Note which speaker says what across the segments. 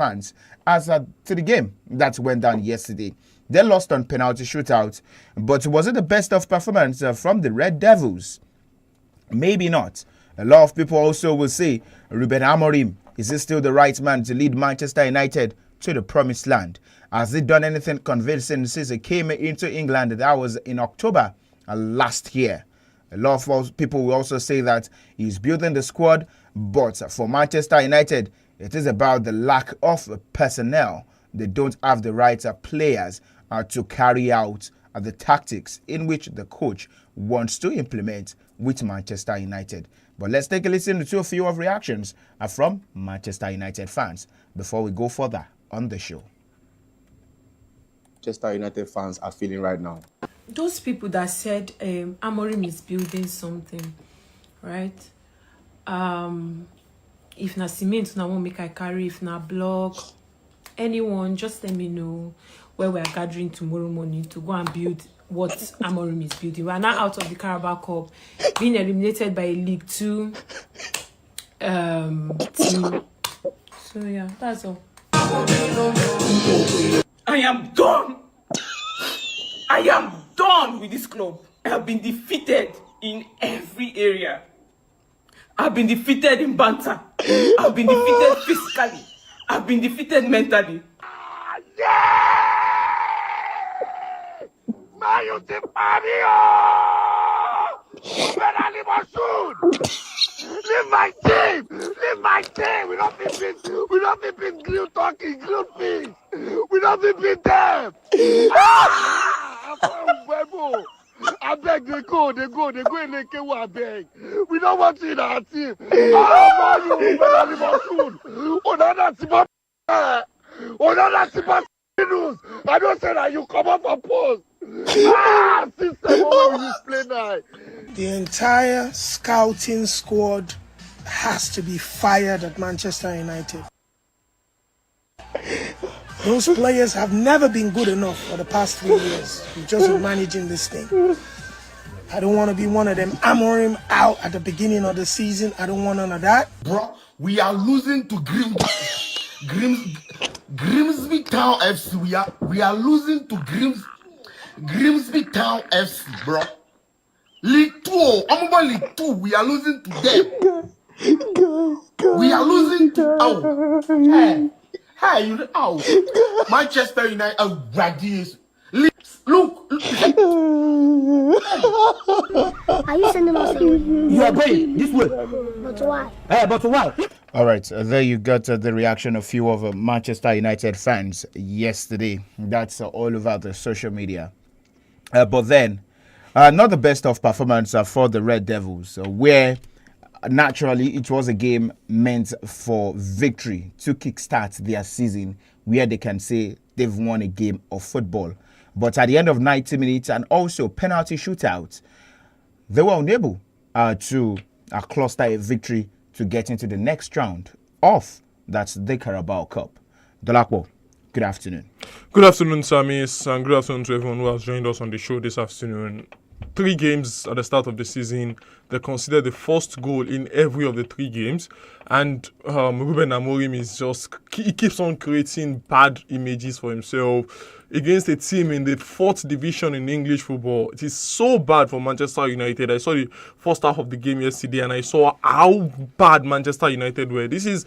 Speaker 1: fans as to the game that went down yesterday. They lost on penalty shootout, but was it the best of performance from the Red Devils? Maybe not. A lot of people also will say, Ruben Amorim, is he still the right man to lead Manchester United to the promised land? Has he done anything convincing since he came into England? That was in October last year. A lot of people will also say that he's building the squad, but for Manchester United, it is about the lack of personnel. They don't have the right players to carry out the tactics in which the coach wants to implement with Manchester United. But let's take a listen to a few of reactions from Manchester United fans before we go further on the show.
Speaker 2: Manchester United fans are feeling right now?
Speaker 3: Those people that said Amorim is building something, right? If na cement, na won't make I carry. If na block, anyone, just let me know where we are gathering tomorrow morning to go and build what Amorim is building. We are now out of the Carabao Cup, being eliminated by a League 2 team. So yeah, that's all.
Speaker 4: I am done. I am done with this club. I have been defeated in every area. I've been defeated in banter. I've been defeated physically. I've been defeated mentally.
Speaker 5: Leave my team! Leave my team! We don't be grilled turkey, grilled fish! We don't be them! I beg, they go in the KW, I beg. We don't want you in our team. I don't say that you come up for post. Sister, what will you play now?
Speaker 6: The entire scouting squad has to be fired at Manchester United. Those players have never been good enough for the past 3 years. We've just been managing this thing. I don't want to be one of them. Amorim out at the beginning of the season. I don't want none of that.
Speaker 5: Bro, we are losing to Grimsby Town FC. We are losing to Grimsby Town FC, bro. League 2, I'm about League 2. We are losing to them. We are losing to Hey, you Manchester United radius. Look.
Speaker 7: Are you sending us here?
Speaker 8: You are going this way.
Speaker 7: But why?
Speaker 8: But why?
Speaker 1: All right, there you got the reaction of few of Manchester United fans yesterday. That's all over the social media. But then, not the best of performance for the Red Devils, where naturally it was a game meant for victory to kickstart their season, where they can say they've won a game of football. But at the end of 90 minutes and also penalty shootout, they were unable to cluster a victory to get into the next round of that's the Carabao Cup. Dolapo, good afternoon.
Speaker 9: Good afternoon, SAMIES, and good afternoon to everyone who has joined us on the show this afternoon. 3 games at the start of the season. They considered the first goal in every of the 3 games. And Ruben Amorim he keeps on creating bad images for himself against a team in the 4th division in English football. It is so bad for Manchester United. I saw the first half of the game yesterday and I saw how bad Manchester United were. This is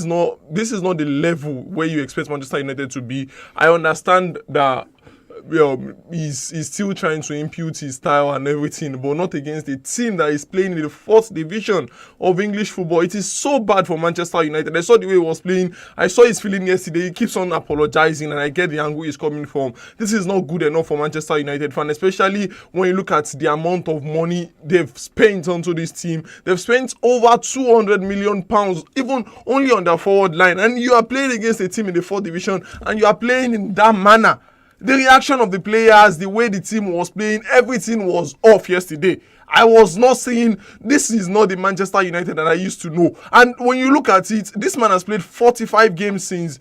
Speaker 9: not the level where you expect Manchester United to be. I understand that he's still trying to impute his style and everything, but not against a team that is playing in the 4th division of English football. It is so bad for Manchester United. I saw the way he was playing. I saw his feeling yesterday. He keeps on apologizing, and I get the angle he's coming from. This is not good enough for Manchester United fans, especially when you look at the amount of money they've spent onto this team. They've spent over £200 million, even only on their forward line, and you are playing against a team in the 4th division, and you are playing in that manner. The reaction of the players, the way the team was playing, everything was off yesterday. I was not saying this is not the Manchester United that I used to know. And when you look at it, this man has played 45 games since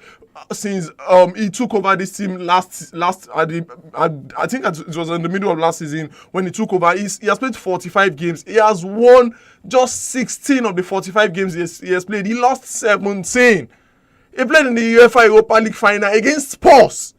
Speaker 9: he took over this team I think it was in the middle of last season when he took over. He has played 45 games. He has won just 16 of the 45 games he has played. He lost 17. He played in the UEFA Europa League final against Spurs.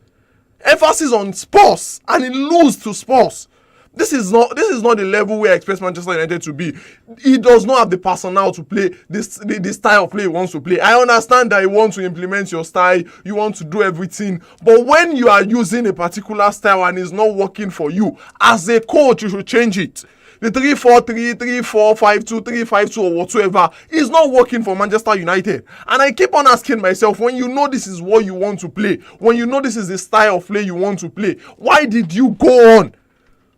Speaker 9: Emphasis on Spurs, and he lose to Spurs. This is not the level where I expect Manchester United to be. He does not have the personnel to play the style of play he wants to play. I understand that you want to implement your style, you want to do everything, but when you are using a particular style and it's not working for you, as a coach, you should change it. The 3-4-3, 3-4-5-2, 3-5-2 or whatsoever is not working for Manchester United. And I keep on asking myself, when you know this is what you want to play, when you know this is the style of play you want to play, why did you go on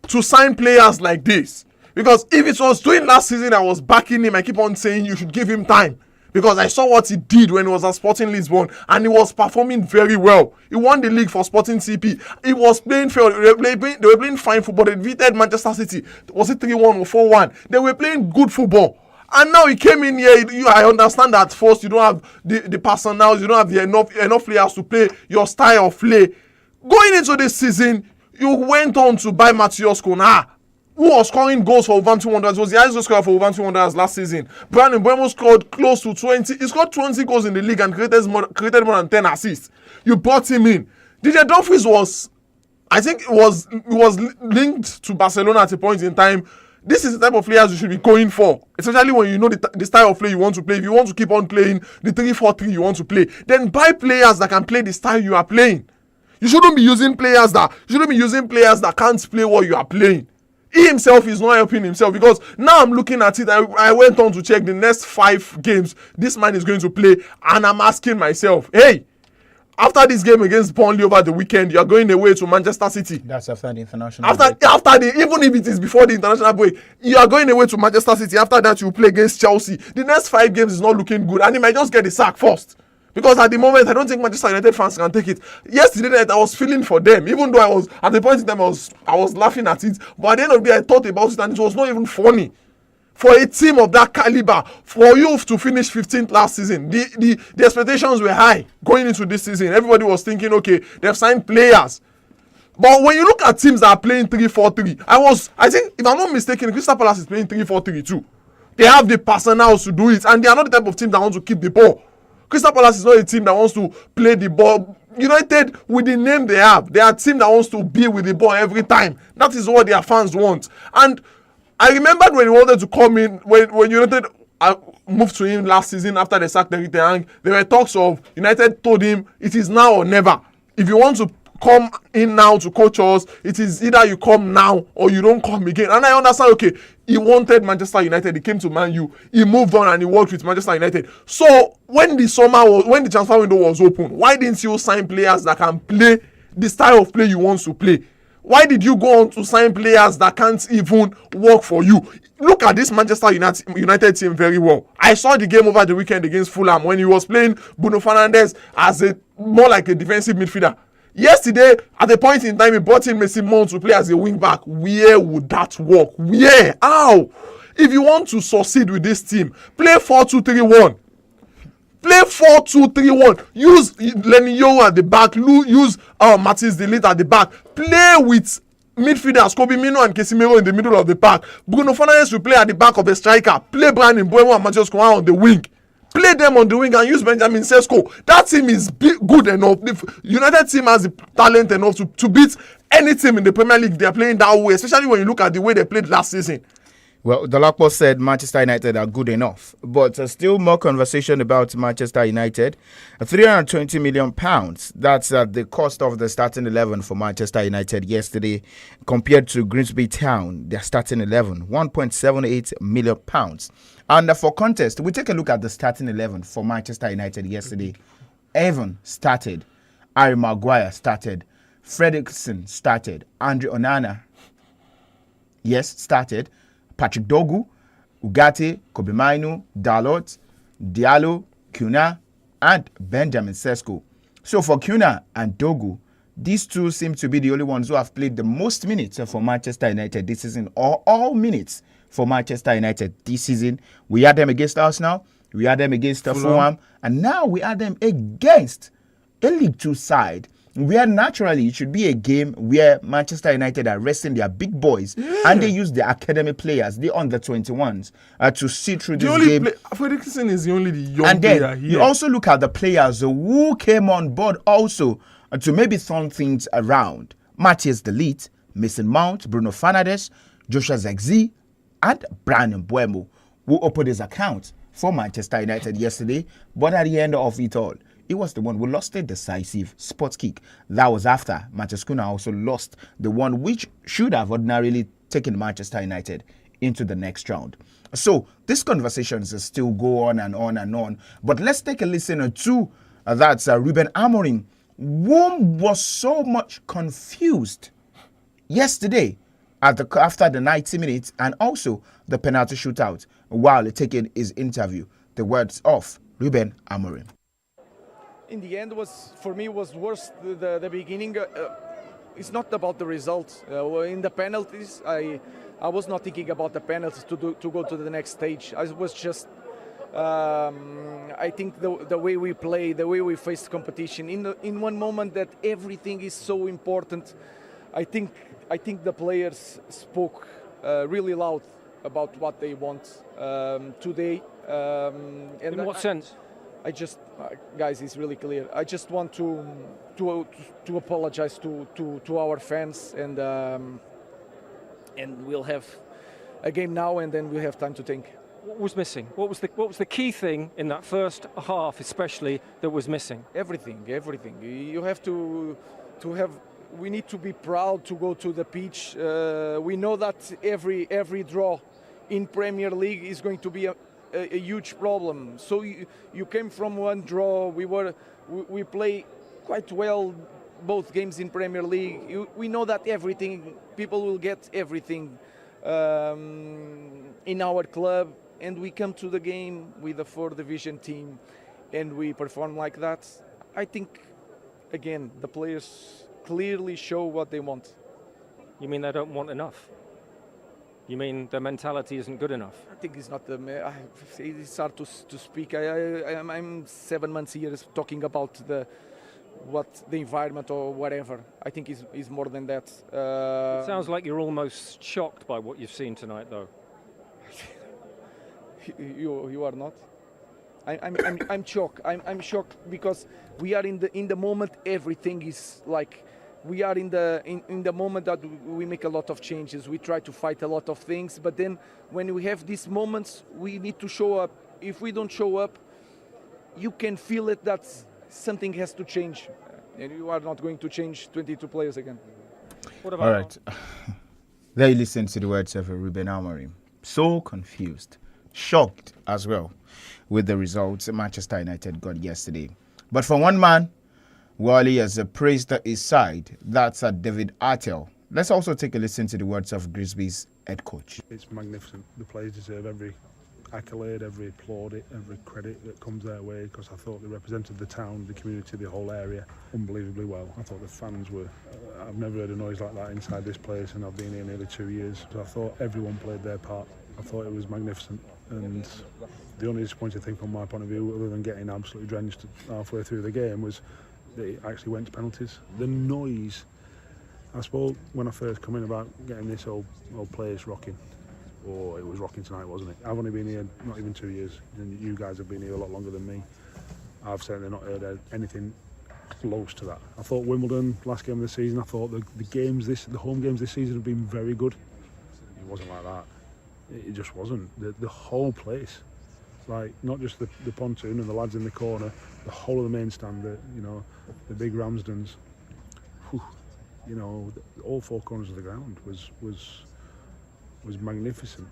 Speaker 9: to sign players like this? Because if it was doing last season, I was backing him. I keep on saying you should give him time, because I saw what he did when he was at Sporting Lisbon and he was performing very well. He won the league for Sporting CP. He was playing fair. They were playing fine football. They defeated Manchester City. Was it 3-1 or 4-1? They were playing good football. And now he came in here. I understand that first you don't have the personnel, you don't have the enough players to play your style of play. Going into this season, you went on to buy Matheus Cunha, who was scoring goals for Wolverhampton Wanderers. Was the highest goal scorer for Wolverhampton Wanderers last season. Bryan Mbeumo scored close to 20. He scored 20 goals in the league and created more than 10 assists. You brought him in. DJ Dumfries was linked to Barcelona at a point in time. This is the type of players you should be going for, especially when you know the style of play you want to play. If you want to keep on playing the 3-4-3 you want to play, then buy players that can play the style you are playing. You shouldn't be using players that can't play what you are playing. He himself is not helping himself, because now I'm looking at it. I went on to check the next 5 games this man is going to play, and I'm asking myself, hey, after this game against Burnley over the weekend, you are going away to Manchester City.
Speaker 1: That's after the international
Speaker 9: break. Even if it is before the international break, you are going away to Manchester City. After that, you play against Chelsea. The next 5 games is not looking good, and he might just get the sack first. Because at the moment, I don't think Manchester United fans can take it. Yesterday night, I was feeling for them. Even though I was, at the point in time, I was laughing at it. But at the end of the day, I thought about it, and it was not even funny. For a team of that caliber, for you to finish 15th last season, the expectations were high going into this season. Everybody was thinking, okay, they've signed players. But when you look at teams that are playing 3-4-3, I think, if I'm not mistaken, Crystal Palace is playing 3-4-3 too. They have the personnel to do it, and they are not the type of team that want to keep the ball. Crystal Palace is not a team that wants to play the ball. United, with the name they have, they are a team that wants to be with the ball every time. That is what their fans want. And I remembered when he wanted to come in, when United moved to him last season after they sacked Erik ten Hag, there were talks of, United told him, it is now or never. If you want to come in now to coach us, it is either you come now or you don't come again. And I understand, okay, he wanted Manchester United, he came to Man U, he moved on and he worked with Manchester United. So when the transfer window was open, why didn't you sign players that can play the style of play you want to play? Why did you go on to sign players that can't even work for you? Look at this Manchester United team very well. I saw the game over the weekend against Fulham when he was playing Bruno Fernandes as more like a defensive midfielder. Yesterday, at a point in time, he brought in Mason Mount to play as a wing back. Where would that work? Where? How? If you want to succeed with this team, play 4-2-3-1. Play 4-2-3-1. Use Lenny Yoro at the back. Use Mathis De Ligt at the back. Play with midfielders Kobe Mino and Casemiro in the middle of the park. Bruno Fernandes will play at the back of the striker. Play Bryan Mbeumo and Matheus Cunha on the wing. Play them on the wing and use Benjamin Sesko. That team is good enough. The United team has the talent enough to beat any team in the Premier League. They are playing that way, especially when you look at the way they played last season.
Speaker 1: Well, Dolapo said Manchester United are good enough, but still more conversation about Manchester United. £320 million. That's the cost of the starting 11 for Manchester United yesterday, compared to Grimsby Town, their starting 11, £1.78 million. And for context, we take a look at the starting 11 for Manchester United yesterday. Evan started, Harry Maguire started, Fredrickson started, Andre Onana, started. Patrick Dogu, Ugarte, Kobe Mainu, Dalot, Diallo, Cunha, and Benjamin Sesko. So for Cunha and Dogu, these two seem to be the only ones who have played the most minutes for Manchester United this season, or all minutes for Manchester United this season. We had them against Arsenal, we had them against Fulham, and now we had them against a League 2 side where naturally it should be a game where Manchester United are resting their big boys and they use the academy players, the under 21s, to see through
Speaker 9: The
Speaker 1: this
Speaker 9: only
Speaker 1: game.
Speaker 9: Fredrickson is the only young
Speaker 1: And
Speaker 9: player
Speaker 1: then
Speaker 9: here.
Speaker 1: you also look at the players who came on board also to maybe turn things around. Matthias de Ligt, Mason Mount, Bruno Fernandes, Joshua Zirkzee, and Bryan Mbeumo, who opened his account for Manchester United yesterday. But at the end of it all, he was the one who lost a decisive spot kick. That was after Manchester United also lost the one which should have ordinarily taken Manchester United into the next round. So these conversations still go on and on and on. But let's take a listen to that's Ruben Amorim, whom was so much confused yesterday after the 90 minutes and also the penalty shootout while taking his interview. The words of Ruben Amorim.
Speaker 10: In the end, for me was worse. The beginning. It's not about the result. In the penalties, I was not thinking about the penalties to go to the next stage. I was just. I think the way we play, the way we face competition. In one moment that everything is so important. I think the players spoke really loud about what they want today.
Speaker 8: In what sense?
Speaker 10: I just, guys, it's really clear. I just want to apologize to our fans, and we'll have a game now, and then we'll have time to think.
Speaker 8: What was missing? What was the key thing in that first half, especially, that was missing?
Speaker 10: Everything. You have to have. We need to be proud to go to the pitch. We know that every draw in Premier League is going to be a huge problem. So you came from one draw. We play quite well both games in Premier League. We know that people will get everything in our club, and we come to the game with a 4th division team, and we perform like that. I think again the players clearly show what they want.
Speaker 8: You mean they don't want enough? You mean their mentality isn't good enough?
Speaker 10: I think it's not it's hard to speak. I'm 7 months here talking about the environment or whatever. I think it's more than that.
Speaker 8: It sounds like you're almost shocked by what you've seen tonight, though.
Speaker 10: You are not. I'm shocked. I'm shocked because we are in the moment. Everything is like. We are in the moment that we make a lot of changes. We try to fight a lot of things, but then when we have these moments, we need to show up. If we don't show up, you can feel it that something has to change, and you are not going to change 22 players again.
Speaker 8: What about?
Speaker 1: All right. There you listen to the words of Ruben Amorim. So confused, shocked as well with the results Manchester United got yesterday. But for one man, Wally has praised his side. That's David INT'L. Let's also take a listen to the words of Grimsby's head coach.
Speaker 11: It's magnificent. The players deserve every accolade, every plaudit, every credit that comes their way, because I thought they represented the town, the community, the whole area unbelievably well. I thought the fans were... I've never heard a noise like that inside this place, and I've been here nearly 2 years. So I thought everyone played their part. I thought it was magnificent, and the only disappointing thing from my point of view, other than getting absolutely drenched halfway through the game, was that it actually went to penalties. The noise, I spoke when I first come in about getting this old place rocking. Oh, it was rocking tonight, wasn't it? I've only been here not even 2 years, and you guys have been here a lot longer than me. I've certainly not heard anything close to that. I thought Wimbledon, last game of the season, I thought the home games this season have been very good. It wasn't like that. It just wasn't. The whole place, like not just the pontoon and the lads in the corner, the whole of the main stand, the big Ramsdens, all 4 corners of the ground was magnificent.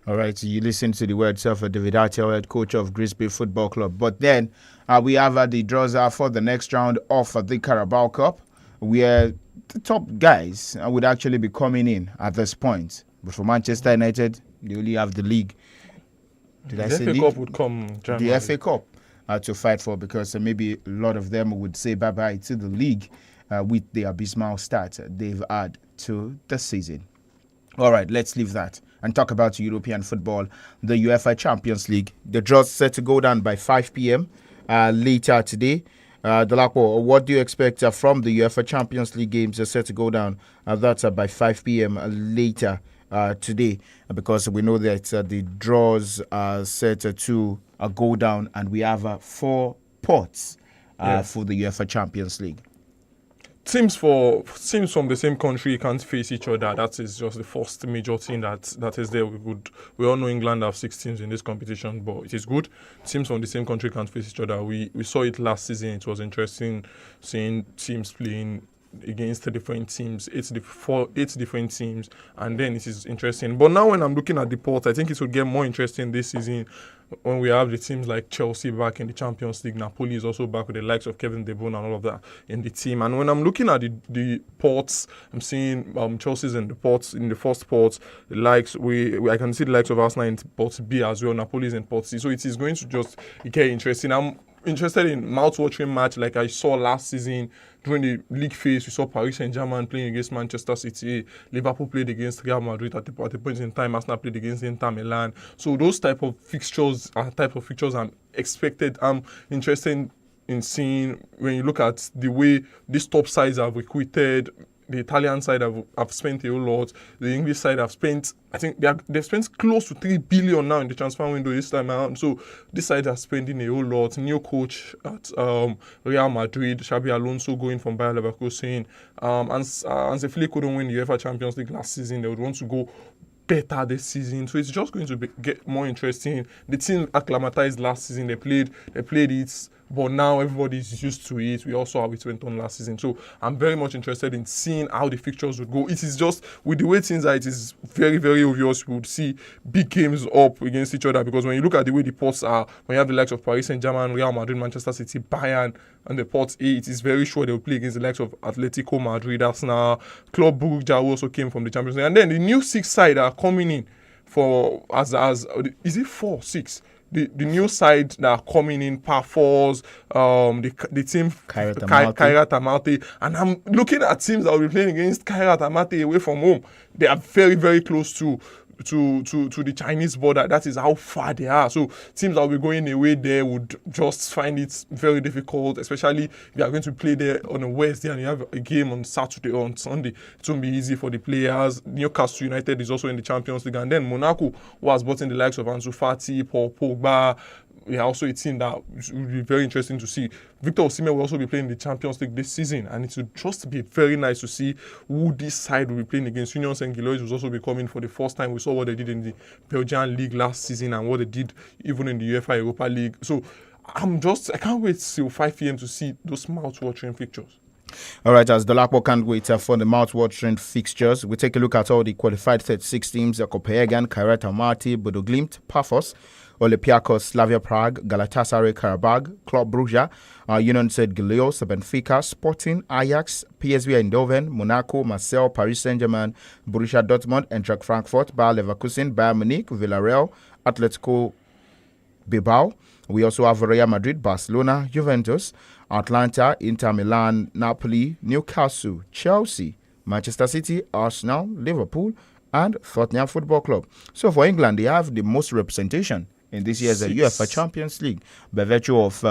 Speaker 1: All right, so you listen to the words of David INT'L, head coach of Grimsby Football Club. But then we have the draws for the next round of the Carabao Cup, where the top guys would actually be coming in at this point. But for Manchester United, they only have the league. Did I say
Speaker 9: FA
Speaker 1: league?
Speaker 9: Cup would come January.
Speaker 1: The FA Cup to fight for, because maybe a lot of them would say bye-bye to the league with the abysmal start they've had to the season. All right, let's leave that and talk about European football. The UEFA Champions League, the draws set to go down by 5 p.m. Later today. Dolapo, what do you expect from the UEFA Champions League games set to go down? That's by 5 p.m. Later today, because we know that the draws are set to go down, and we have 4 pots for the UEFA Champions League.
Speaker 9: Teams from the same country can't face each other. That is just the first major thing that is there. We all know England have 6 teams in this competition, but it is good. Teams from the same country can't face each other. We saw it last season. It was interesting seeing teams playing against different teams, 8 different teams, and then it is interesting. But now when I'm looking at the pot, I think it will get more interesting this season when we have the teams like Chelsea back in the Champions League. Napoli is also back with the likes of Kevin De Bruyne and all of that in the team. And when I'm looking at the pots, I'm seeing Chelsea's in the pots, in the first pot. The likes I can see the likes of Arsenal in pot B as well. Napoli's in pot C. So it is going to just get interesting. I'm interested in mouth-watering match like I saw last season during the league phase. We saw Paris Saint-Germain playing against Manchester City. Liverpool played against Real Madrid at the point in time. Arsenal played against Inter Milan. So those type of fixtures I'm interested in seeing when you look at the way these top sides have recruited. The Italian side have spent a whole lot. The English side have spent, I think they've spent close to 3 billion now in the transfer window this time around. So this side are spending a whole lot. New coach at Real Madrid, Xabi Alonso going from Bayer Leverkusen. And Flick couldn't win the UEFA Champions League last season. They would want to go better this season, so it's just going to get more interesting. The team acclimatized last season. They played it, but now everybody's used to it. We also how it went on last season, so I'm very much interested in seeing how the fixtures would go. It is just with the way things are, it is very, very obvious we would see big games up against each other, because when you look at the way the pots are, when you have the likes of Paris Saint-Germain, Real Madrid, Manchester City, Bayern, and the pot A, it is very sure they will play against the likes of Atletico Madrid, Arsenal, Club Brugge also came from the Champions League, and then the new 6 side are coming in for as is it 4, 6? The new side that are coming in, Pafos, the team Kairat Amate, and I'm looking at teams that will be playing against Kairat Amate away from home. They are very, very close to the Chinese border. That is how far they are. So teams that will be going away there would just find it very difficult, especially if you are going to play there on a Wednesday and you have a game on Saturday or on Sunday. It won't be easy for the players. Newcastle United is also in the Champions League, and then Monaco, who has brought in the likes of Ansu Fati, Paul Pogba. We are also a team that will be very interesting to see. Victor Osimhen will also be playing the Champions League this season, and it will just be very nice to see who this side will be playing against. Union Saint-Gilloise will also be coming for the first time. We saw what they did in the Belgian League last season and what they did even in the UEFA Europa League. So I can't wait till 5 p.m. to see those mouth-watering fixtures.
Speaker 1: All right, as Dolapo can't wait for the mouth-watering fixtures, we take a look at all the qualified 36 teams: Copenhagen, Kairat Almaty, Bodo Glimt, Pafos, Olympiacos, Slavia Prague, Galatasaray Karabag, Club Brugge, Union Saint-Gilloise, Benfica, Sporting, Ajax, PSV Eindhoven, Monaco, Marseille, Paris Saint-Germain, Borussia Dortmund, Eintracht Frankfurt, Bayer Leverkusen, Bayern Munich, Villarreal, Atletico Bilbao. We also have Real Madrid, Barcelona, Juventus, Atlanta, Inter Milan, Napoli, Newcastle, Chelsea, Manchester City, Arsenal, Liverpool, and Tottenham Football Club. So for England, they have the most representation in this year's UEFA Champions League by virtue of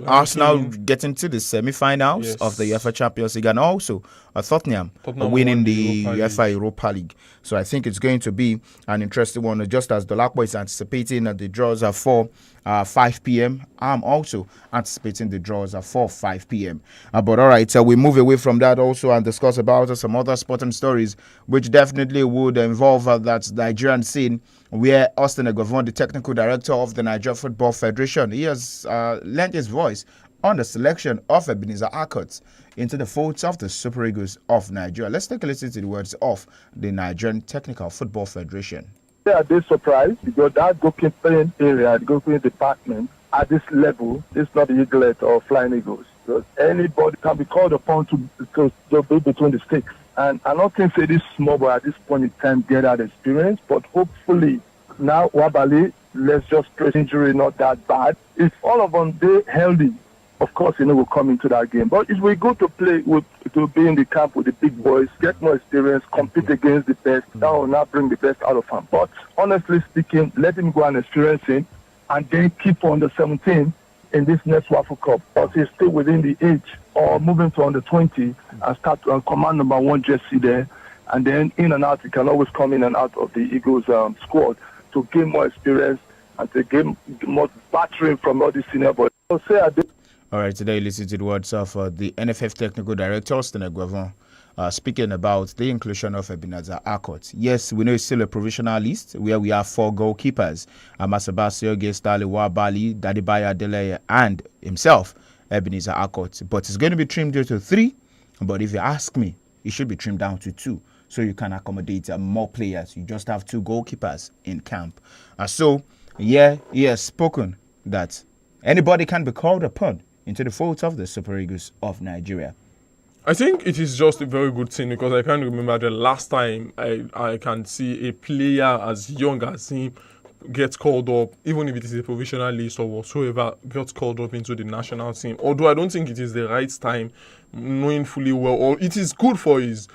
Speaker 1: Arsenal getting to the semi-finals of the UEFA Champions League, and also Tottenham winning the UEFA Europa League. So I think it's going to be an interesting one, just as Dolapo is anticipating that the draws are for 5 p.m. I'm also anticipating the draws are for 5 p.m. But all right, we move away from that also and discuss about some other sporting stories, which definitely would involve that Nigerian scene, where Austin Egovon, the technical director of the Nigeria Football Federation, he has lent his voice on the selection of Ebenezer Akot into the folds of the Super Eagles of Nigeria. Let's take a listen to the words of the Nigerian Technical Football Federation.
Speaker 12: Are they surprised? Because that goalkeeping area, the goalkeeping department, at this level, it's not the Eaglet or Flying Eagles. Because anybody can be called upon to be between the sticks. And I'm not going to say this small boy at this point in time get that experience, but hopefully now Wabali, let's just pray injury not that bad. If all of them they healthy, of course, we'll come into that game. But it's we go to play to be in the camp with the big boys, get more experience, compete against the best. That will not bring the best out of him. But honestly speaking, let him go and experience it, and then keep on the 17. in this next Waffle Cup, but he's still within the age or moving to under 20 and start to command number 1 jersey there. And then in and out, he can always come in and out of the Eagles squad to gain more experience and to gain more battering from all these senior boys. So say I did.
Speaker 1: All right, today listen to the words of the NFF Technical Director, Austin Eguavon, speaking about the inclusion of Ebenezer Akot. Yes, we know it's still a provisional list where we have 4 goalkeepers, Amasabasio, Gestali, Wabali, Dadibaya Deleye, and himself, Ebenezer Akot. But it's going to be trimmed down to 3, but if you ask me, it should be trimmed down to 2. So you can accommodate more players. You just have 2 goalkeepers in camp. So, yeah, he has spoken that anybody can be called upon into the fold of the Super Eagles of Nigeria.
Speaker 9: I think it is just a very good thing because I can't remember the last time I can see a player as young as him gets called up, even if it is a provisional list or whatsoever, gets called up into the national team. Although I don't think it is the right time, knowing fully well, or it is good for his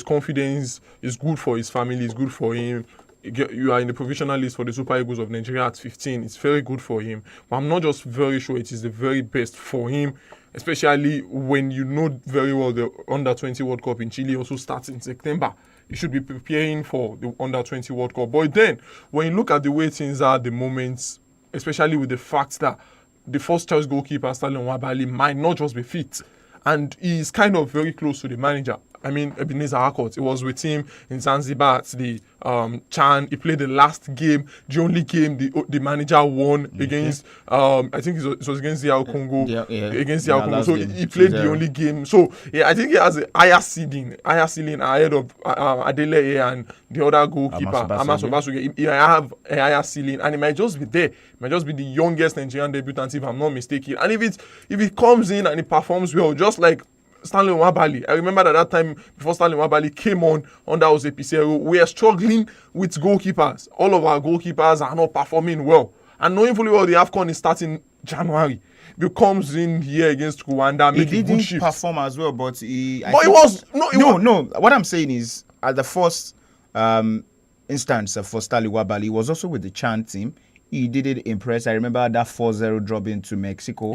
Speaker 9: confidence, it's good for his family, it's good for him. You are in the provisional list for the Super Eagles of Nigeria at 15. It's very good for him. But I'm not just very sure it is the very best for him, especially when you know very well the Under-20 World Cup in Chile also starts in September. You should be preparing for the Under-20 World Cup. But then, when you look at the way things are at the moment, especially with the fact that the first choice goalkeeper, Stanley Nwabali, might not just be fit, and he is kind of very close to the manager. I mean, Ebenezer Akot, he was with him in Zanzibar at the Chan. He played the last game, the only game the manager won against, I think it was against the Congo. Against the Congo. So he played the only game. So, yeah, I think he has a higher ceiling ahead of Adeleye and the other goalkeeper, Amaso Basuge. He have a higher ceiling, and he might just be there. He might just be the youngest Nigerian debutant, if I'm not mistaken. And if he comes in and he performs well, just like Stanley Nwabali. I remember that time before Stanley Nwabali came on under Jose Pizarro, we are struggling with goalkeepers. All of our goalkeepers are not performing well. And knowing fully well the AFCON is starting January, he comes in here against Rwanda, making good shifts.
Speaker 1: He didn't perform as well, but
Speaker 9: no.
Speaker 1: What I'm saying is, at the first instance for Stanley Nwabali, he was also with the Chan team. He didn't impress. I remember that 4-0 drop into Mexico.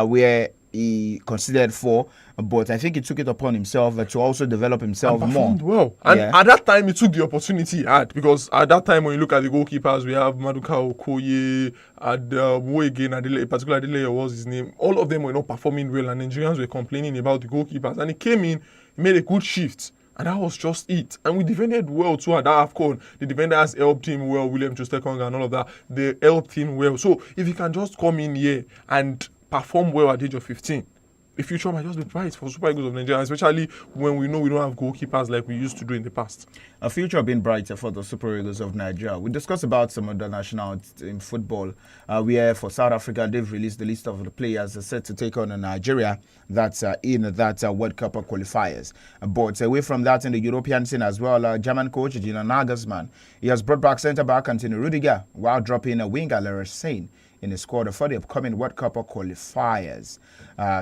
Speaker 1: Where he considered 4, but I think he took it upon himself to also develop himself more.
Speaker 9: Well, and at that time he took the opportunity he had, because at that time when you look at the goalkeepers, we have Maduka Okoye, and Adele, particularly Adele was his name. All of them were not performing well, and Nigerians were complaining about the goalkeepers. And he came in, made a good shift. And that was just it. And we defended well too at that AFCON. The defenders helped him well, William Chustekonga and all of that. They helped him well. So if he can just come in here and perform well at the age of 15, the future might just be bright for Super Eagles of Nigeria, especially when we know we don't have goalkeepers like we used to do in the past.
Speaker 1: A future being brighter for the Super Eagles of Nigeria. We discussed about some other nationals in football. Where for South Africa, they've released the list of the players set to take on Nigeria that's in that World Cup qualifiers. But away from that, in the European scene as well, German coach Gina Nagelsmann, he has brought back centre-back Anthony Rudiger while dropping a winger Leroy Sane in the squad for the upcoming World Cup qualifiers.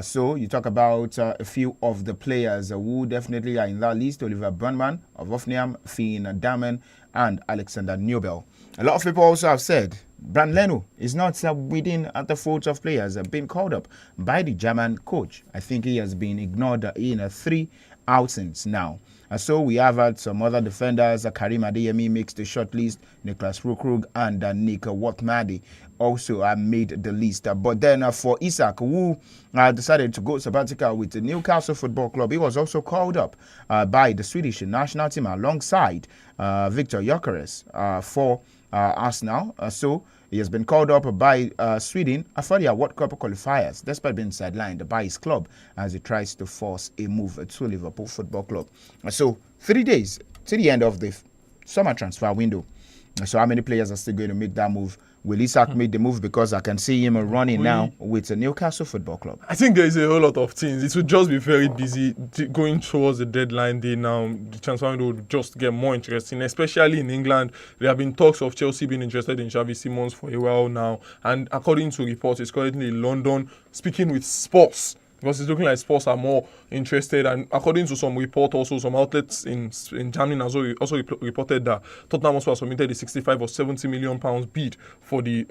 Speaker 1: So you talk about a few of the players who definitely are in that list: Oliver Burnman of Hoffenheim, Finn Dahmen, and Alexander Nobel. A lot of people also have said Brand Leno is not within at the fold of players being called up by the German coach. I think he has been ignored in 3 outings now. So we have had some other defenders. Karim Adeyemi makes the short list. Niklas Füllkrug and Nick Watmadi also made the list. But then for Isak, who decided to go sabbatical with the Newcastle Football Club, he was also called up by the Swedish national team alongside Victor Gyökeres for Arsenal. So he has been called up by Sweden for the World Cup qualifiers, despite being sidelined by his club as he tries to force a move to Liverpool Football Club. So 3 days to the end of the summer transfer window. So how many players are still going to make that move? Will Isak make the move? Because I can see him running now with the Newcastle Football Club.
Speaker 9: I think there is a whole lot of things. It will just be very busy going towards the deadline day now. The transfer window will just get more interesting, especially in England. There have been talks of Chelsea being interested in Xavi Simons for a while now. And according to reports, he's currently in London speaking with Spurs. because it's looking like Spurs are more interested. And according to some report, also some outlets in Germany also reported that Tottenham Hotspur submitted a 65 or 70 million pounds bid for the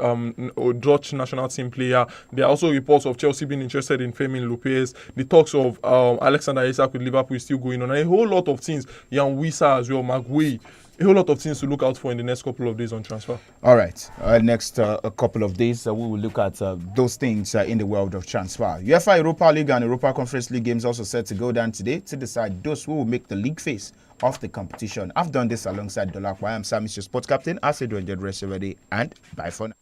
Speaker 9: Dutch national team player. There are also reports of Chelsea being interested in Fermin Lopez. The talks of Alexander Isak with Liverpool is still going on, and a whole lot of things. Jan Wissa as well, Maguire. A whole lot of things to look out for in the next couple of days on transfer.
Speaker 1: All right. Next a couple of days, we will look at those things in the world of transfer. UEFA Europa League and Europa Conference League games also set to go down today to decide those who will make the league phase of the competition. I've done this alongside Dolapo. I am SAMIES, your sports captain. I said you enjoyed the rest of the day, and bye for now.